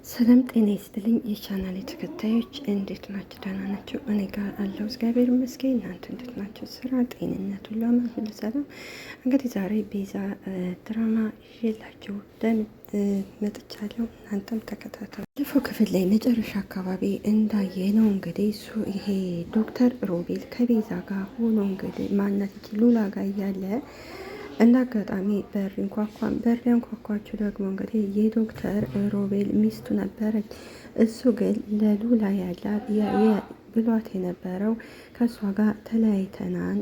ሰላም ጤና ይስጥልኝ የቻናሌ ተከታዮች እንዴት ናቸው? ደህና ናቸው? እኔ ጋር አለው እግዚአብሔር ይመስገን። እናንተ እንዴት ናቸው? ስራ፣ ጤንነት ሁሉ አማን ሁሉ ሰላም። እንግዲህ ዛሬ ቤዛ ድራማ ይዤላችሁ መጥቻለሁ። እናንተም ተከታተሉ። ባለፈው ክፍል ላይ መጨረሻ አካባቢ እንዳየ ነው እንግዲህ ይሄ ዶክተር ሮቤል ከቤዛ ጋር ሆኖ እንግዲህ ማናት ሉላ ጋር እያለ እንደ አጋጣሚ በር ያንኳኳችው ደግሞ እንግዲህ የዶክተር ሮቤል ሚስቱ ነበረች። እሱ ግን ለሉላ ብሏት የነበረው ከእሷ ጋር ተለያይተናል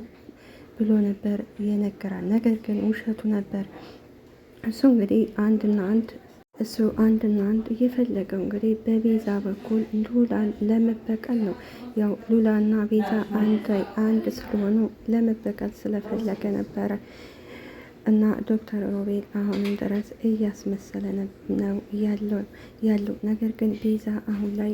ብሎ ነበር የነገራል። ነገር ግን ውሸቱ ነበር። እሱ እንግዲህ አንድና አንድ እየፈለገው እንግዲህ በቤዛ በኩል ሉላን ለመበቀል ነው። ያው ሉላና ቤዛ አንድ ስለሆኑ ለመበቀል ስለፈለገ ነበረ እና ዶክተር ሮቤል አሁንም ድረስ እያስመሰለ ነው ያለው። ነገር ግን ቤዛ አሁን ላይ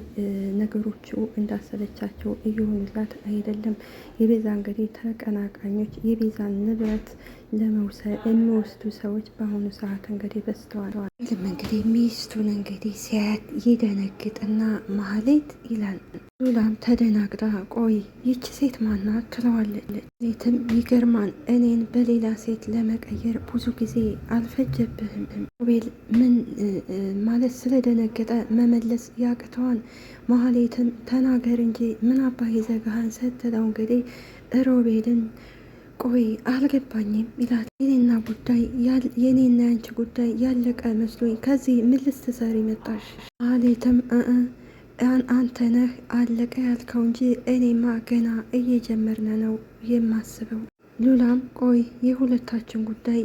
ነገሮቹ እንዳሰለቻቸው እየሆኑላት አይደለም። የቤዛ እንግዲህ ተቀናቃኞች የቤዛን ንብረት ለመውሰድ የሚወስዱ ሰዎች በአሁኑ ሰዓት እንግዲህ በስተዋል። እንግዲህ ሚስቱን እንግዲህ ሲያያት ይደነግጥና ማህሌት ይላል። ሉላም ተደናግጣ ቆይ ይቺ ሴት ማናት ትለዋለች። ሴትም ይገርማል፣ እኔን በሌላ ሴት ለመቀየር ብዙ ጊዜ አልፈጀብህም። ሮቤል ምን ማለት ስለደነገጠ መመለስ ያቅተዋል። ማህሌትም ተናገር እንጂ ምን አባህ ዘጋሃን ስትለው እንግዲህ ሮቤልን ቆይ አልገባኝም ይላል። የኔና ያንቺ ጉዳይ ያለቀ መስሎኝ ከዚህ ምን ልትሰሪ መጣሽ? ማህሌትም አንተ ነህ አለቀ ያልከው እንጂ እኔማ ገና እየጀመርን ነው የማስበው። ሉላም ቆይ የሁለታችን ጉዳይ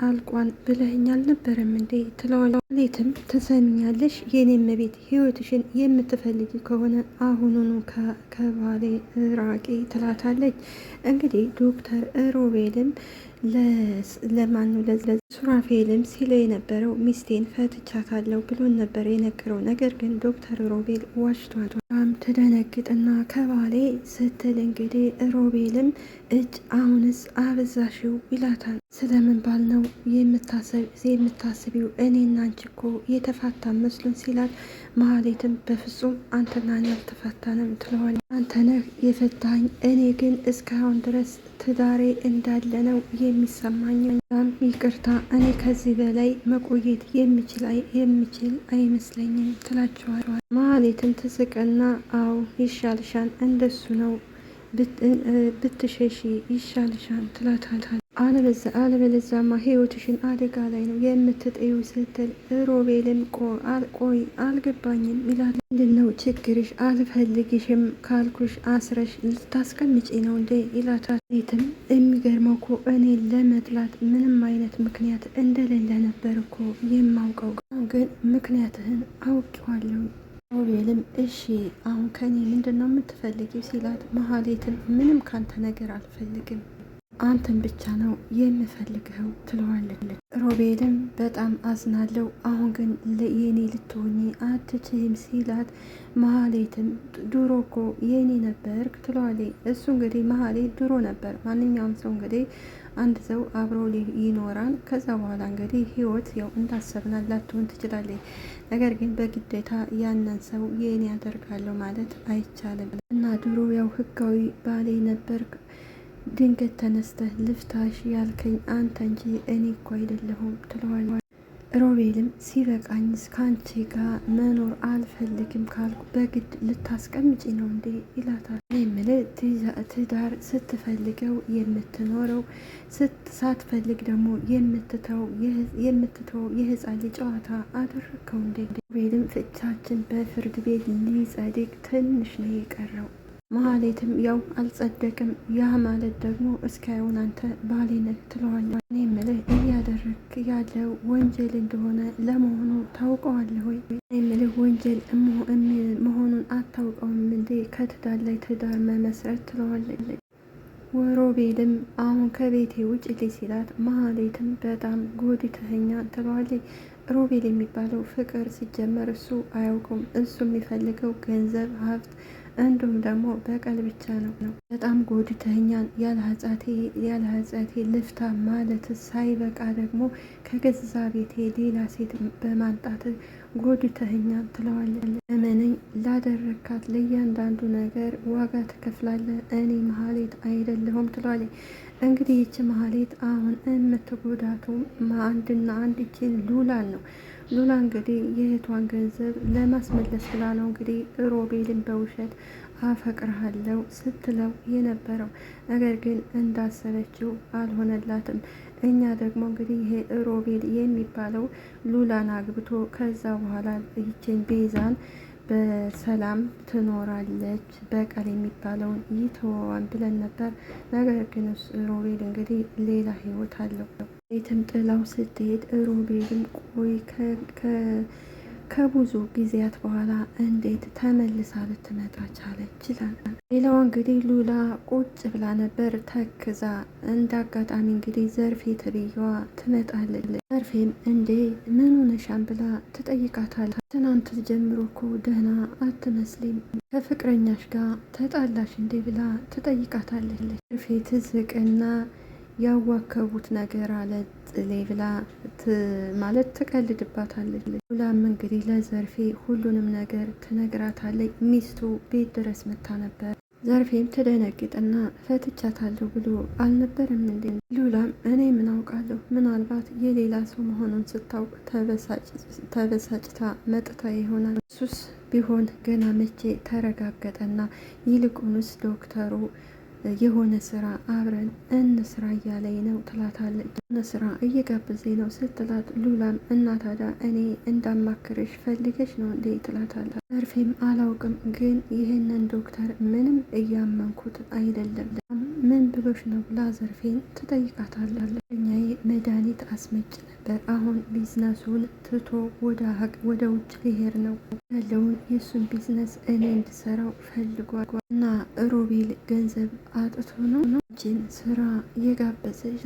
አልቋል ብለኸኝ አልነበረም እንዴ ትለዋለች። ማህሌትም ትሰሚኛለሽ፣ የኔም ቤት ህይወትሽን የምትፈልጊ ከሆነ አሁኑኑ ከባሌ ራቂ ትላታለች። እንግዲህ ዶክተር ሮቤልም ለሱራፌልም ሲለው የነበረው ሚስቴን ፈትቻታለሁ ብሎን ነበር የነገረው። ነገር ግን ዶክተር ሮቤል ዋሽቷል። ትደነግጥና ከባሌ ስትል እንግዲህ ሮቤልም አሁንስ አበዛሽው ይላታል። ስለምን ባል ነው የምታስቢው? እኔና አንቺ እኮ የተፋታ መስሎን ሲላል፣ ማህሌትም በፍጹም አንተና እኔ አልተፋታንም ትለዋለች። አንተ ነህ የፈታኝ፣ እኔ ግን እስካሁን ድረስ ትዳሬ እንዳለ ነው የሚሰማኝ። ይቅርታ፣ እኔ ከዚህ በላይ መቆየት የምችል አይመስለኝም ትላቸዋል። ማህሌትን ትስቅና አዎ ይሻልሻል፣ እንደሱ ነው ብትሸሺ ይሻልሻል ትላታል። አለበለዚያማ ህይወትሽን አደጋ ላይ ነው የምትጥዩ ስትል ሮቤልም ቆይ አልገባኝም ይላል። ምንድነው ችግርሽ? አልፈልግሽም ካልኩሽ አስረሽ ልታስቀምጪ ነው እንዴ ይላታል። ሴትም የሚገርመው እኮ እኔ ለመጥላት ምንም አይነት ምክንያት እንደሌለ ነበር እኮ የማውቀው፣ ግን ምክንያትህን አውቄዋለሁ። ሮቤልም እሺ አሁን ከኔ ምንድን ነው የምትፈልጊው ሲላት፣ መሀሌትን ምንም ካንተ ነገር አልፈልግም፣ አንተን ብቻ ነው የምፈልገው ትለዋለች። ሮቤልም በጣም አዝናለው፣ አሁን ግን የኔ ልትሆኚ አትችይም ሲላት፣ መሀሌትም ድሮ እኮ የኔ ነበርክ ትለዋለች። እሱ እንግዲህ መሀሌት ድሮ ነበር። ማንኛውም ሰው እንግዲህ አንድ ሰው አብሮ ይኖራል። ከዛ በኋላ እንግዲህ ህይወት ያው እንዳሰብናት ላትሆን ትችላለች። ነገር ግን በግዴታ ያንን ሰው የኔ ያደርጋለሁ ማለት አይቻልም እና ድሮ ያው ህጋዊ ባሌ ነበርክ፣ ድንገት ተነስተህ ልፍታሽ ያልከኝ አንተ እንጂ እኔ እኮ አይደለሁም ትለዋለች። ሮቤልም ሲበቃኝስ ከአንቺ ጋር መኖር አልፈልግም ካልኩ በግድ ልታስቀምጪ ነው እንዴ ይላታል። የምልህ ትዳር ስትፈልገው የምትኖረው ሳትፈልግ ደግሞ የምትተው የህፃን ልጅ ጨዋታ አደረግከው እንዴ? ሮቤልም ፍቻችን በፍርድ ቤት ሊጸድቅ ትንሽ ነው የቀረው። መሀሌትም ያው አልጸደቅም፣ ያ ማለት ደግሞ እስካሁን አንተ ባሌ ነህ ትለዋለች። እኔ የምልህ እያደረግክ ያለው ወንጀል እንደሆነ ለመሆኑ ታውቀዋለህ ወይ? እኔ የምልህ ወንጀል መሆኑን አታውቀውም እንዴ? ከትዳር ላይ ትዳር መመስረት ትለዋለች። ሮቤልም አሁን ከቤቴ ውጭ ልኝ ሲላት፣ መሀሌትም በጣም ጎድተኸኛል ትለዋለች። ሮቤል የሚባለው ፍቅር ሲጀመር እሱ አያውቁም። እሱ የሚፈልገው ገንዘብ፣ ሀብት እንዲሁም ደግሞ በቀል ብቻ ነው። በጣም ጎድተኛን ያለ ኃጢአቴ ልፍታ ማለት ሳይበቃ ደግሞ ከገዛ ቤቴ ሌላ ሴት በማምጣት ጎድተኛን ትለዋለች። እመነኝ ላደረካት ለእያንዳንዱ ነገር ዋጋ ትከፍላለህ። እኔ መሀሌት አይደለሁም ትለዋለች። እንግዲህ ይቺ መሀሌት አሁን የምትጎዳቱ አንድና አንድ ይችን ሉላን ነው። ሉላ እንግዲህ የእህቷን ገንዘብ ለማስመለስ ብላ ነው እንግዲህ ሮቤልን በውሸት አፈቅርሃለሁ ስትለው የነበረው። ነገር ግን እንዳሰበችው አልሆነላትም። እኛ ደግሞ እንግዲህ ይሄ ሮቤል የሚባለው ሉላን አግብቶ ከዛ በኋላ ይችን ቤዛን በሰላም ትኖራለች፣ በቀል የሚባለውን ይተወዋን ብለን ነበር። ነገር ግን ሮቤል እንግዲህ ሌላ ህይወት አለው። ቤትም ጥላው ስትሄድ ሮቤልም ቆይ ከብዙ ጊዜያት በኋላ እንዴት ተመልሳ ልትመጣ ቻለች ይላል። ሌላዋ እንግዲህ ሉላ ቁጭ ብላ ነበር ተክዛ። እንደ አጋጣሚ እንግዲህ ዘርፌ ተብዬዋ ትመጣለች። ዘርፌም እንዴ ምን ሆነሻን ብላ ትጠይቃታለች። ትናንት ጀምሮ እኮ ደህና አትመስሊም፣ ከፍቅረኛሽ ጋር ተጣላሽ እንዴ ብላ ትጠይቃታለች። ዘርፌ ትዝቅና ያዋከቡት ነገር አለ ጥሌ ብላ ማለት ትቀልድባታለች። ሉላም እንግዲህ ለዘርፌ ሁሉንም ነገር ትነግራታለች። ሚስቱ ቤት ድረስ መታ ነበር። ዘርፌም ትደነግጥና ፈትቻታለሁ ብሎ አልነበርም እንዴ? ሉላም እኔ ምን አውቃለሁ፣ ምናልባት የሌላ ሰው መሆኑን ስታውቅ ተበሳጭታ መጥታ ይሆናል። እሱስ ቢሆን ገና መቼ ተረጋገጠና፣ ይልቁንስ ዶክተሩ የሆነ ስራ አብረን እንስራ እያለኝ ነው ትላታለች። የሆነ ስራ እየጋበዘኝ ነው ስትላት፣ ሉላም እና ታዲያ እኔ እንዳማክርሽ ፈልገሽ ነው እንዴ ትላታለች። ዘርፌም አላውቅም፣ ግን ይህንን ዶክተር ምንም እያመንኩት አይደለም። ምን ብሎሽ ነው ብላ ዘርፌን ትጠይቃታለች። እኛዬ መድኃኒት አስመጭ ነበር፣ አሁን ቢዝነሱን ትቶ ወደ ውጭ ሊሄድ ነው ያለውን የእሱን ቢዝነስ እኔ እንድሰራው ፈልጓል እና ሮቤል ገንዘብ አጥቶ ነው ጅን ስራ የጋበዘች።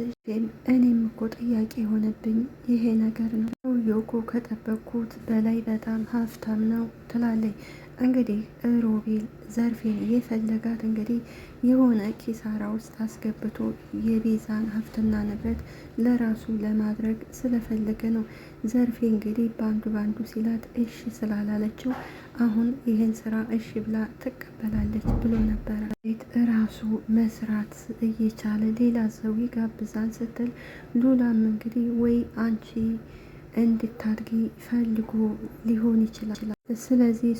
እኔም እኮ ጥያቄ የሆነብኝ ይሄ ነገር ነው። ሰውየው እኮ ከጠበቅኩት በላይ በጣም ሀብታም ነው ትላለች። እንግዲህ ሮቤል ዘርፌን የፈለጋት እንግዲህ የሆነ ኪሳራ ውስጥ አስገብቶ የቤዛን ሀብትና ንብረት ለራሱ ለማድረግ ስለፈለገ ነው። ዘርፌ እንግዲህ ባንዱ ሲላት እሺ ስላላለችው አሁን ይህን ስራ እሺ ብላ ትቀበላለች ብሎ ነበረ። ቤት ራሱ መስራት እየቻለ ሌላ ሰው ይጋብዛል ስትል፣ ሉላም እንግዲህ ወይ አንቺ እንድታድጊ ፈልጎ ሊሆን ይችላል። ስለዚህ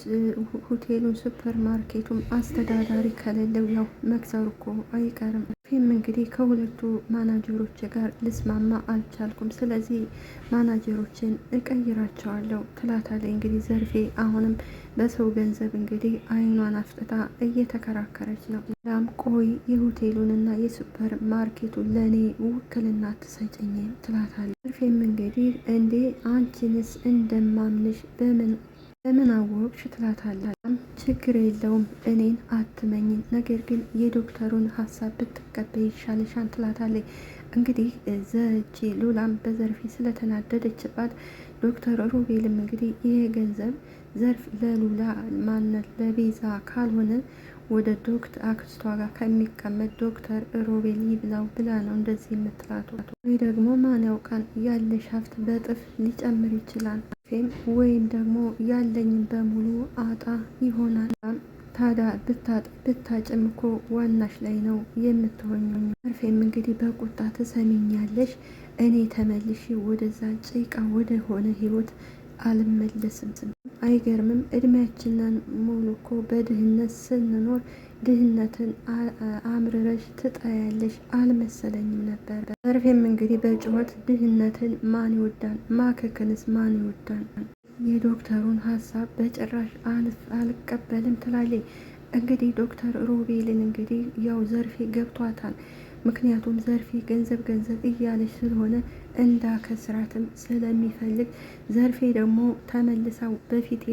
ሆቴሉን ሱፐር ማርኬቱም አስተዳዳሪ ከሌለው ያው መክሰሩ እኮ አይቀርም። ፊልም እንግዲህ ከሁለቱ ማናጀሮች ጋር ልስማማ አልቻልኩም፣ ስለዚህ ማናጀሮችን እቀይራቸዋለሁ ትላታለች። እንግዲህ ዘርፌ አሁንም በሰው ገንዘብ እንግዲህ አይኗን አፍጥታ እየተከራከረች ነው። ላም ቆይ የሆቴሉንና የሱፐር ማርኬቱን ለእኔ ውክልና ትሰጭኝ ትላታለች። ዘርፌም እንግዲህ እንዴ አንቺንስ እንደማምንሽ በምን አወቅሽ ትላታለች። ችግር የለውም እኔን አትመኝም፣ ነገር ግን የዶክተሩን ሀሳብ ብትቀበይ ይሻልሻል ትላታለች። እንግዲህ ዘቺ ሉላም በዘርፌ ስለተናደደችባት ዶክተር ሮቤልም እንግዲህ ይሄ ገንዘብ ዘርፍ ለሉላ ማነት ለቤዛ ካልሆነ ወደ ዶክተር አክስቷ ጋር ከሚቀመጥ ዶክተር ሮቤል ይብላው ብላ ነው እንደዚህ የምትላቱ። ወይ ደግሞ ማን ያውቃን ያለሽ ሀብት በጥፍ ሊጨምር ይችላል፣ ወይም ደግሞ ያለኝን በሙሉ አጣ ይሆናል። ታዲያ ብታጭም እኮ ዋናሽ ላይ ነው የምትሆኝ። ዘርፌም እንግዲህ በቁጣ ትሰሚኛለሽ፣ እኔ ተመልሼ ወደዛ ጭቃ ወደ ሆነ ህይወት አልመለስም። አይገርምም? እድሜያችንን ሙሉ እኮ በድህነት ስንኖር ድህነትን አምርረሽ ትጠያለሽ አልመሰለኝም ነበር። ዘርፌም እንግዲህ በጩኸት ድህነትን ማን ይወዳል? ማከክንስ ማን ይወዳል? የዶክተሩን ሀሳብ በጭራሽ አልቀበልም ትላለች። እንግዲህ ዶክተር ሮቤልን እንግዲህ ያው ዘርፌ ገብቷታል። ምክንያቱም ዘርፌ ገንዘብ እያለች ስለሆነ እንዳከስራትም ስለሚፈልግ፣ ዘርፌ ደግሞ ተመልሳው በፊት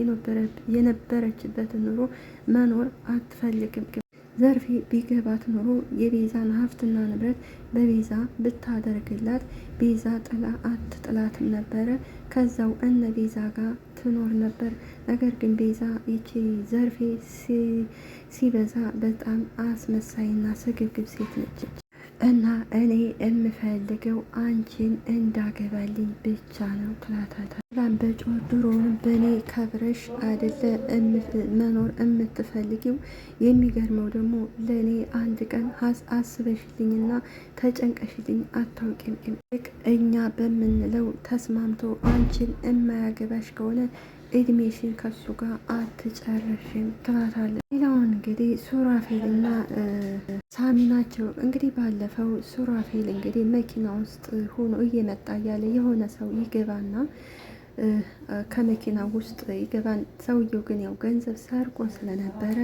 የነበረችበትን ኑሮ መኖር አትፈልግም። ዘርፌ ቢገባት ኑሮ የቤዛን ሀብትና ንብረት በቤዛ ብታደርግላት ቤዛ ጥላ አትጥላትም ነበረ። ከዛው እነ ቤዛ ጋር ትኖር ነበር። ነገር ግን ቤዛ ይቺ ዘርፌ ሲበዛ በጣም አስመሳይና ስግብግብ ሴት ነች እና እኔ የምፈልገው አንቺን እንዳገባልኝ ብቻ ነው ትላታታ። ላምበጮ ድሮውንም በእኔ ከብረሽ አይደለ መኖር የምትፈልጊው? የሚገርመው ደግሞ ለእኔ አንድ ቀን አስበሽልኝና ተጨንቀሽልኝ አታውቂም። እኛ በምንለው ተስማምቶ አንቺን የማያገባሽ ከሆነ እድሜሽን ከሱ ጋር አትጨረሽም ትላታለች። ሌላውን እንግዲህ ሱራፌልና ሳሚ ናቸው። እንግዲህ ባለፈው ሱራፌል እንግዲህ መኪና ውስጥ ሆኖ እየመጣ እያለ የሆነ ሰው ይገባና ከመኪና ውስጥ ይገባን። ሰውየው ግን ያው ገንዘብ ሰርቆ ስለነበረ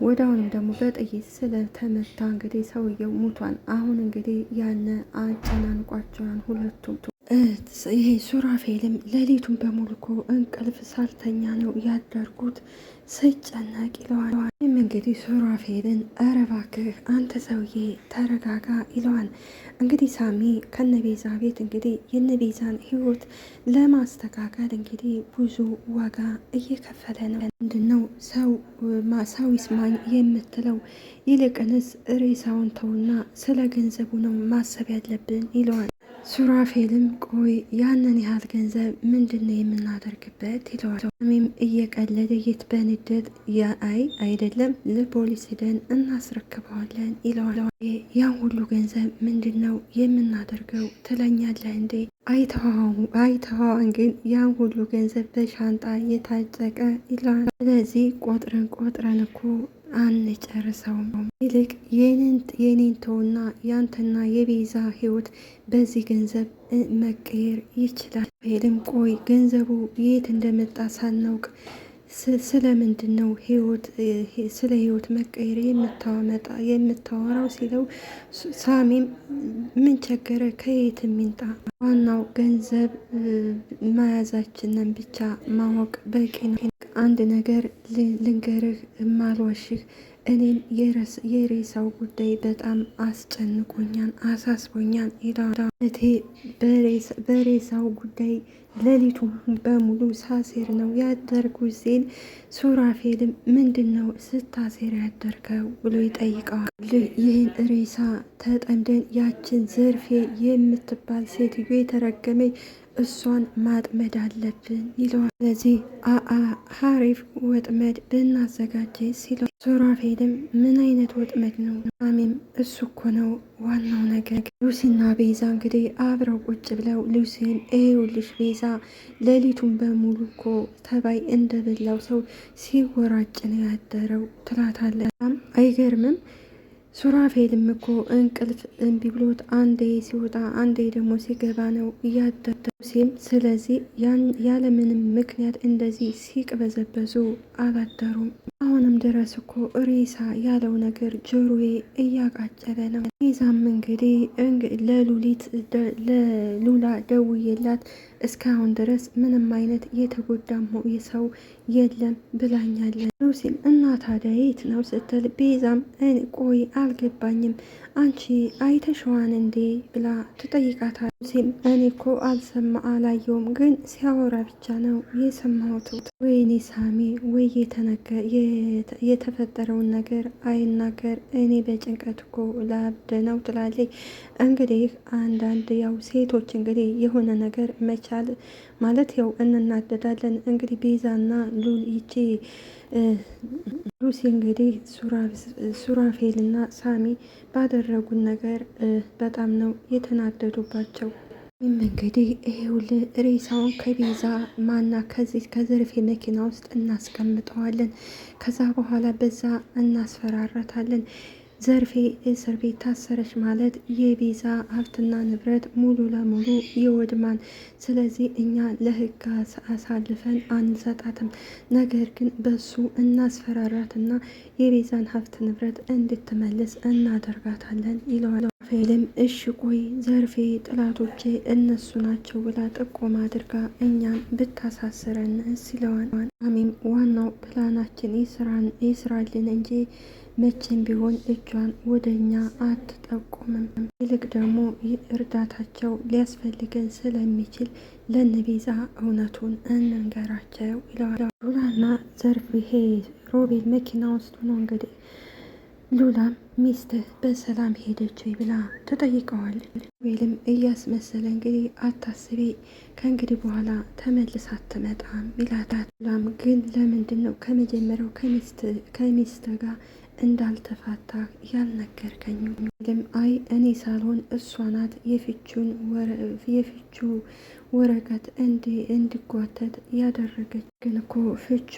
ወዳውንም ደግሞ በጥይት ስለተመታ እንግዲህ ሰውየው ሙቷን። አሁን እንግዲህ ያነ አጨናንቋቸዋን ሁለቱም። ይሄ ሱራፌልም ሌሊቱን በሙሉ እኮ እንቅልፍ ሳልተኛ ነው ያደርጉት ስጨነቅ ይለዋል። ይህም እንግዲህ ሱራፌልን ኧረ እባክህ አንተ ሰውዬ ተረጋጋ ይለዋል። እንግዲህ ሳሚ ከነቤዛ ቤት እንግዲህ የነቤዛን ህይወት ለማስተካከል እንግዲህ ብዙ ዋጋ እየከፈለ ነው። ምንድነው ሰው ይስማኝ የምትለው? ይልቅንስ ሬሳውን ተውና ስለ ገንዘቡ ነው ማሰብ ያለብን ይለዋል። ሱራፌልም ቆይ ያንን ያህል ገንዘብ ምንድን ነው የምናደርግበት ይለዋል። ሳሚም እየቀለደ በንዴት አይደለም ለፖሊስ ሄደን እናስረክበዋለን ይለዋል። ያን ሁሉ ገንዘብ ምንድን ነው የምናደርገው ትለኛለህ እንዴ? አይተኸዋን ግን ያን ሁሉ ገንዘብ በሻንጣ የታጨቀ ይለዋል። ስለዚህ ቆጥረን እኮ አንጨርሰውም። ይልቅ የኔን ተውና ያንተና የቤዛ ህይወት በዚህ ገንዘብ መቀየር ይችላል። ሄልም ቆይ ገንዘቡ የት እንደመጣ ሳናውቅ ስለምንድን ነው ስለ ህይወት መቀየር የምታወራው ሲለው፣ ሳሚም ምን ቸገረ ከየት የሚንጣ ዋናው ገንዘብ መያዛችንን ብቻ ማወቅ በቂ ነው። አንድ ነገር ልንገርህ ማልዋሽህ፣ እኔም የሬሳው ጉዳይ በጣም አስጨንቆኛል፣ አሳስቦኛል ይላል። በሬሳው ጉዳይ ሌሊቱ በሙሉ ሳሴር ነው ያደርጉት ሲል፣ ሱራፌልም ምንድን ነው ስታሴር ያደርከው ብሎ ይጠይቀዋል። ይህን ሬሳ ተጠምደን ያችን ዘርፌ የምትባል ሴትዮ የተረገመኝ እሷን ማጥመድ አለብን ይለዋል። ስለዚህ ሀሪፍ ወጥመድ ብናዘጋጀ ሲለው፣ ሱራፌልም ምን አይነት ወጥመድ ነው? ሳሚም እሱ እኮ ነው ዋናው ነገር። ሉሲና ቤዛ እንግዲህ አብረው ቁጭ ብለው ሉሲን ይኸውልሽ ቤዛ ሌሊቱን በሙሉ እኮ ተባይ እንደበላው ሰው ሲወራጭ ነው ያደረው ትላታለች። አይገርምም? ሱራፌልም እኮ እንቅልፍ እምቢ ብሎት አንዴ ሲወጣ አንዴ ደግሞ ሲገባ ነው እያደረው ሲል፣ ስለዚህ ያለምንም ምክንያት እንደዚህ ሲቅበዘበዙ አላደሩም። አሁንም ድረስ እኮ ሬሳ ያለው ነገር ጆሮዬ እያቃጨለ ነው። ቤዛም እንግዲህ ለሉላ ደውዬላት እስካሁን ድረስ ምንም አይነት የተጎዳም የሰው የለም ብላኛለን። ሉሲም እና ታዲያ የት ነው ስትል፣ ቤዛም ቆይ አልገባኝም አንቺ አይተሸዋን እንዴ ብላ ትጠይቃታል። ሉሲም እኔ እኮ አላየውም ግን ሲያወራ ብቻ ነው የሰማሁት። ወይኔ ሳሚ ወይ የተፈጠረውን ነገር አይናገር፣ እኔ በጭንቀት እኮ ላብድ ነው ትላለች። እንግዲህ አንዳንድ ያው ሴቶች እንግዲህ የሆነ ነገር መቻል ማለት ያው እንናደዳለን። እንግዲህ ቤዛና ሉሲ እንግዲህ ሱራፌልና ሳሚ ባደረጉን ነገር በጣም ነው የተናደዱባቸው። እንግዲህ ይሄውልህ ሬሳውን ከቤዛ ከዘርፌ መኪና ውስጥ እናስቀምጠዋለን። ከዛ በኋላ በዛ እናስፈራረታለን። ዘርፌ እስር ቤት ታሰረች ማለት የቤዛ ሀብትና ንብረት ሙሉ ለሙሉ ይወድማል። ስለዚህ እኛ ለሕግ አሳልፈን አንሰጣትም። ነገር ግን በሱ እናስፈራራትና የቤዛን ሀብት ንብረት እንድትመልስ እናደርጋታለን ይለዋል። ሱራፌልም እሺ ቆይ ዘርፌ ጥላቶቼ እነሱ ናቸው ብላ ጥቆማ አድርጋ እኛን ብታሳስረን ሲለዋል። ሳሚም ዋናው ፕላናችን ይስራልን እንጂ መቼም ቢሆን እጇን ወደ እኛ አትጠቁምም። ይልቅ ደግሞ እርዳታቸው ሊያስፈልገን ስለሚችል ለነቤዛ እውነቱን እንንገራቸው ይለዋል። ሉላና ዘርፍ ይሄ ሮቤል መኪና ውስጥ ነው እንግዲህ ሉላም ሚስትህ በሰላም ሄደች ብላ ተጠይቀዋል። ሮቤልም እያስመሰለ እንግዲህ አታስቢ፣ ከእንግዲህ በኋላ ተመልሳ አትመጣም ይላታል። ሉላም ግን ለምንድን ነው ከመጀመሪያው ከሚስት ጋር እንዳልተፋታ ያልነገርከኝ? አይ እኔ ሳልሆን እሷ ናት የፍቹ ወረቀት እንዲጓተት ያደረገች፣ ግን እኮ ፍቹ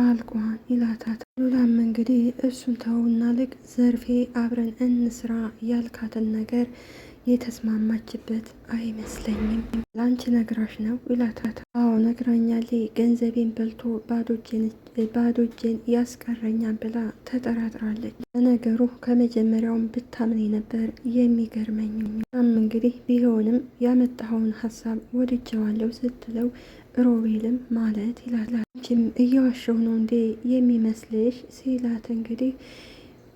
አልቋን ይላታት። ሉላም እንግዲህ እሱን ተውና ልቅ ዘርፌ አብረን እንስራ ያልካትን ነገር የተስማማችበት አይመስለኝም። ላንቺ ነግራሽ ነው ይላታት። አዎ ነግራኛሌ፣ ገንዘቤን በልቶ ባዶ እጄን ያስቀረኛል ብላ ተጠራጥራለች። ለነገሩ ከመጀመሪያውም ብታምኔ ነበር የሚገርመኝ። እንግዲህ ቢሆንም ያመጣኸውን ሀሳብ ወድጀዋለሁ ስትለው ሮቤልም ማለት ይላል። አንቺም እየዋሸሁ ነው እንዴ የሚመስልሽ ሲላት እንግዲህ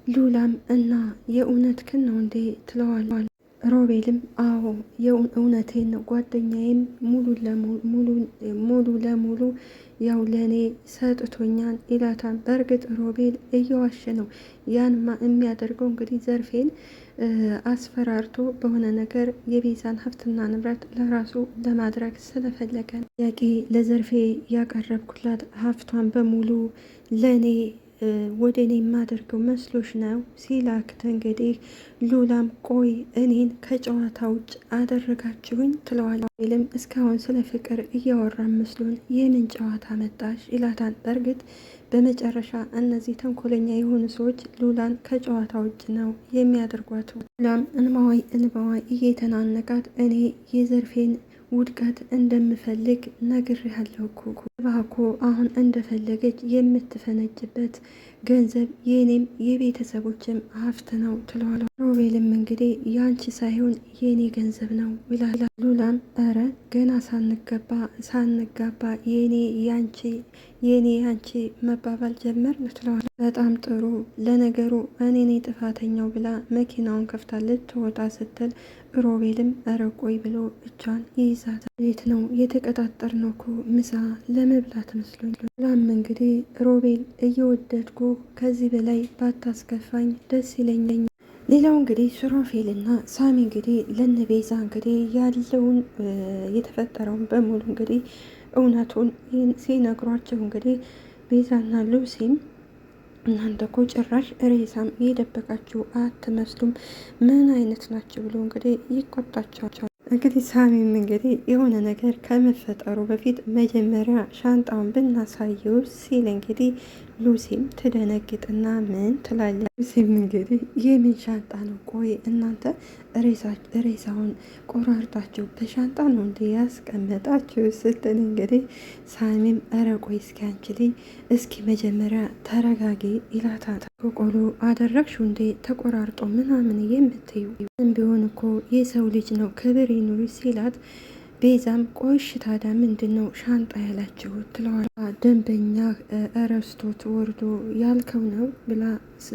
ሉላም እና የእውነት ክን ነው እንዴ ትለዋል። ሮቤልም አዎ የእውነቴን ነው፣ ጓደኛዬም ሙሉ ለሙሉ ያው ለእኔ ሰጥቶኛል ይላታል። በእርግጥ ሮቤል እየዋሸ ነው። ያን የሚያደርገው እንግዲህ ዘርፌን አስፈራርቶ በሆነ ነገር የቤዛን ሀብትና ንብረት ለራሱ ለማድረግ ስለፈለገ ጥያቄ ለዘርፌ ያቀረብኩላት ሀብቷን በሙሉ ለእኔ ወደ እኔ የማደርገው መስሎሽ ነው ሲላክት እንግዲህ ሉላም ቆይ እኔን ከጨዋታ ውጭ አደረጋችሁኝ ትለዋል። ወይም እስካሁን ስለ ፍቅር እያወራ መስሎን የምን ጨዋታ መጣሽ ይላታል። በእርግጥ በመጨረሻ እነዚህ ተንኮለኛ የሆኑ ሰዎች ሉላን ከጨዋታ ውጭ ነው የሚያደርጓት። ሉላም እንባዋ እየተናነቃት እኔ የዘርፌን ውድቀት እንደምፈልግ ነግሬሃለሁ እኮ አሁን እንደፈለገች የምትፈነጭበት ገንዘብ የኔም የቤተሰቦችም ሀብት ነው ትለዋለች። ሮቤልም እንግዲህ ያንቺ ሳይሆን የኔ ገንዘብ ነው ይላል። ሉላም እረ ገና ሳንጋባ የኔ ያንቺ መባባል ጀመርን ትለዋለች። በጣም ጥሩ፣ ለነገሩ እኔ ነኝ ጥፋተኛው ብላ መኪናውን ከፍታለች ትወጣ ስትል ሮቤልም እረ ቆይ ብሎ እጇን ይይዛታል። ቤት ነው የተቀጣጠርነው እኮ ምሳ ለመብላት መስሎኝ። ሉላም እንግዲህ ሮቤል እየወደድኩ ከዚህ በላይ ባታስከፋኝ ደስ ይለኛል። ሌላው እንግዲህ ሱራፌልና ሳሚ እንግዲህ ለነቤዛ እንግዲህ ያለውን የተፈጠረውን በሙሉ እንግዲህ እውነቱን ሲነግሯቸው እንግዲህ ቤዛና ሉሲም እናንተ እኮ ጭራሽ ሬሳም የደበቃችሁ አትመስሉም፣ ምን አይነት ናቸው ብሎ እንግዲህ ይቆጣቸዋል። እንግዲህ ሳሚም እንግዲህ የሆነ ነገር ከመፈጠሩ በፊት መጀመሪያ ሻንጣውን ብናሳየው ሲል እንግዲህ ሉሲም ትደነግጥና ምን ትላለች? ሉሲም እንግዲህ የምን ሻንጣ ነው? ቆይ እናንተ ሬሳውን ቆራርጣችሁ በሻንጣ ነው እንደ ያስቀመጣችሁ ስትል እንግዲህ ሳሚም ኧረ ቆይ እስኪ አንቺ ልጅ እስኪ መጀመሪያ ተረጋጊ ይላታል። ቆሎ አደረግሽው እንዴ ተቆራርጦ ምናምን የምትዩ ቢሆን እኮ የሰው ልጅ ነው ክብር ይኑር ሲላት ቤዛም ቆይሽ ታዲያ ምንድን ነው ሻንጣ ያላችሁ ትለዋል። ደንበኛ እረስቶት ወርዶ ያልከው ነው ብላ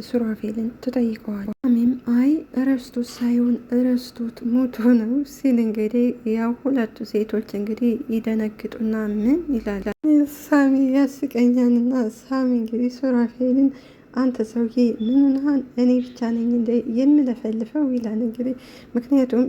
ሱራፌልን ትጠይቀዋል። ሳሚም አይ እረስቶት ሳይሆን እረስቶት ሞቶ ነው ሲል እንግዲህ ያው ሁለቱ ሴቶች እንግዲህ ይደነግጡና ምን ይላል ሳሚ ያስቀኛልና ሳሚ እንግዲህ ሱራፌልን አንተ ሰውዬ ምንናን እኔ ብቻ ነኝ እንደ የምለፈልፈው ይላል። እንግዲህ ምክንያቱም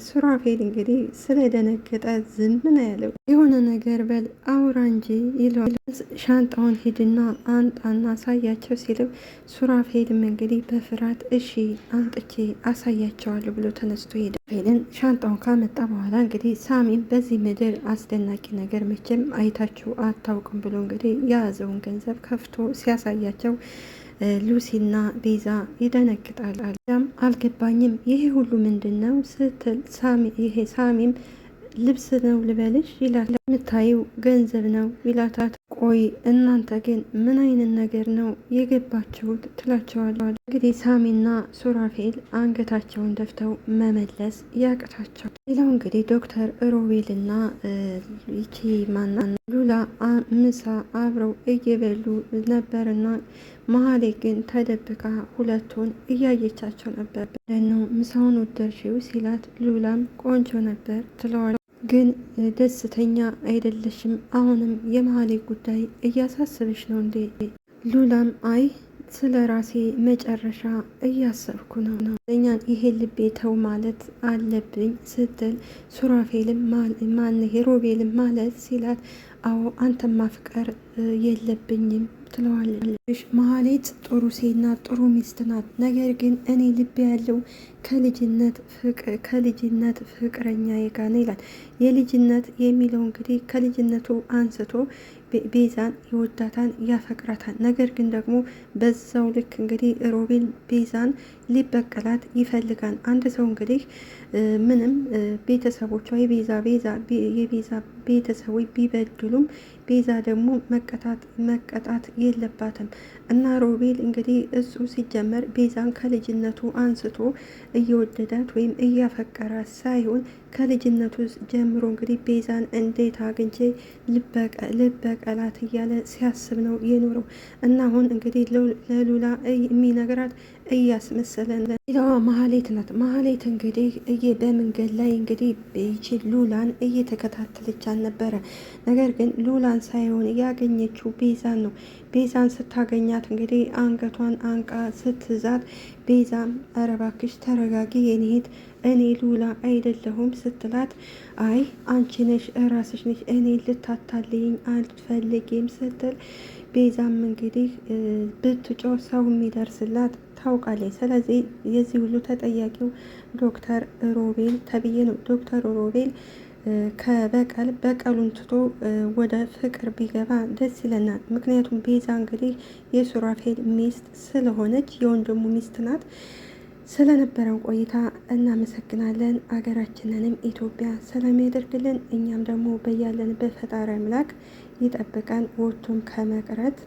ሱራፌል እንግዲህ ስለደነገጠ ዝም ነው ያለው። የሆነ ነገር በል አውራ እንጂ ይለዋል። ሻንጣውን ሂድና አንጣና አሳያቸው ሲለው ሱራፌልም እንግዲህ በፍርሃት እሺ አንጥቼ አሳያቸዋለሁ ብሎ ተነስቶ ሄደ። ሱራፌልን ሻንጣውን ካመጣ በኋላ እንግዲህ ሳሚም በዚህ ምድር አስደናቂ ነገር መቼም አይታችሁ አታውቅም ብሎ እንግዲህ የያዘውን ገንዘብ ከፍቶ ሲያሳያቸው ሉሲና ቤዛ ይደነግጣል። አልገባኝም ይሄ ሁሉ ምንድን ነው ስትል ሳሚም ልብስ ነው ልበልሽ ይላል። የምታየው ገንዘብ ነው ይላታት። ቆይ እናንተ ግን ምን አይነት ነገር ነው የገባችሁት ትላቸዋል። እንግዲህ ሳሚና ሱራፌል አንገታቸውን ደፍተው መመለስ ያቅታቸው። ሌላው እንግዲህ ዶክተር ሮቤልና ይቺ ማና ሉላ ምሳ አብረው እየበሉ ነበርና መሀሌ ግን ተደብቃ ሁለቱን እያየቻቸው ነበር። ነው ምሳውን ወደድሽው ሲላት ሉላም ቆንጆ ነበር ትለዋል። ግን ደስተኛ አይደለሽም። አሁንም የመሀሌት ጉዳይ እያሳሰበሽ ነው እንዴ? ሉላም አይ ስለ ራሴ መጨረሻ እያሰብኩ ነው እኛን ይሄ ልቤ ተው ማለት አለብኝ ስትል ሱራፌልም ማን ሮቤልም ማለት ሲላት አዎ አንተን ማፍቀር የለብኝም ትለዋለች። መሀሌት ጥሩ ሴት ናት፣ ጥሩ ሚስት ናት። ነገር ግን እኔ ልቤ ያለው ከልጅነት ፍቅረኛ ጋር ነው ይላል። የልጅነት የሚለው እንግዲህ ከልጅነቱ አንስቶ ቤዛን ይወዳታን ያፈቅራታል። ነገር ግን ደግሞ በዛው ልክ እንግዲህ ሮቤል ቤዛን ሊበቀላት ይፈልጋል። አንድ ሰው እንግዲህ ምንም ቤተሰቦቿ የቤዛ ቤተሰቦች ቢበድሉም ቤዛ ደግሞ መቀጣት የለባትም እና ሮቤል እንግዲህ እሱ ሲጀመር ቤዛን ከልጅነቱ አንስቶ እየወደዳት ወይም እያፈቀራት ሳይሆን ከልጅነቱ ጀምሮ እንግዲህ ቤዛን እንዴት አግኝቼ ልበቀላት እያለ ሲያስብ ነው የኖረው እና አሁን እንግዲህ ለሉላ የሚነግራት እያስመሰለ ሌላዋ መሀሌት ናት። መሀሌት እንግዲህ በመንገድ ላይ እንግዲህ ይችል ሉላን እየተከታተለቻት ነበረ። ነገር ግን ሉላን ሳይሆን ያገኘችው ቤዛን ነው። ቤዛን ስታገኛት እንግዲህ አንገቷን አንቃ ስትዛት ቤዛም ኧረ እባክሽ ተረጋጊ የኔት እኔ ሉላ አይደለሁም ስትላት አይ አንቺ ነሽ ራስሽ ነሽ እኔ ልታታልኝ አልፈልግም ስትል ቤዛም እንግዲህ ብትጮህ ሰው የሚደርስላት ታውቃለች። ስለዚህ የዚህ ሁሉ ተጠያቂው ዶክተር ሮቤል ተብዬ ነው። ዶክተር ሮቤል በቀሉን ትቶ ወደ ፍቅር ቢገባ ደስ ይለናል። ምክንያቱም ቤዛ እንግዲህ የሱራፌል ሚስት ስለሆነች የወንድሙ ሚስት ናት። ስለነበረን ቆይታ እናመሰግናለን። አገራችንንም ኢትዮጵያ ሰላም ያደርግልን። እኛም ደግሞ በያለንበት ፈጣሪ አምላክ ይጠብቀን፣ ወጥቶም ከመቅረት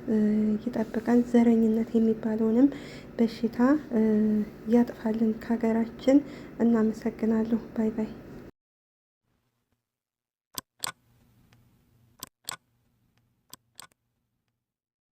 ይጠብቀን። ዘረኝነት የሚባለውንም በሽታ ያጥፋልን ከሀገራችን። እናመሰግናለሁ። ባይ ባይ።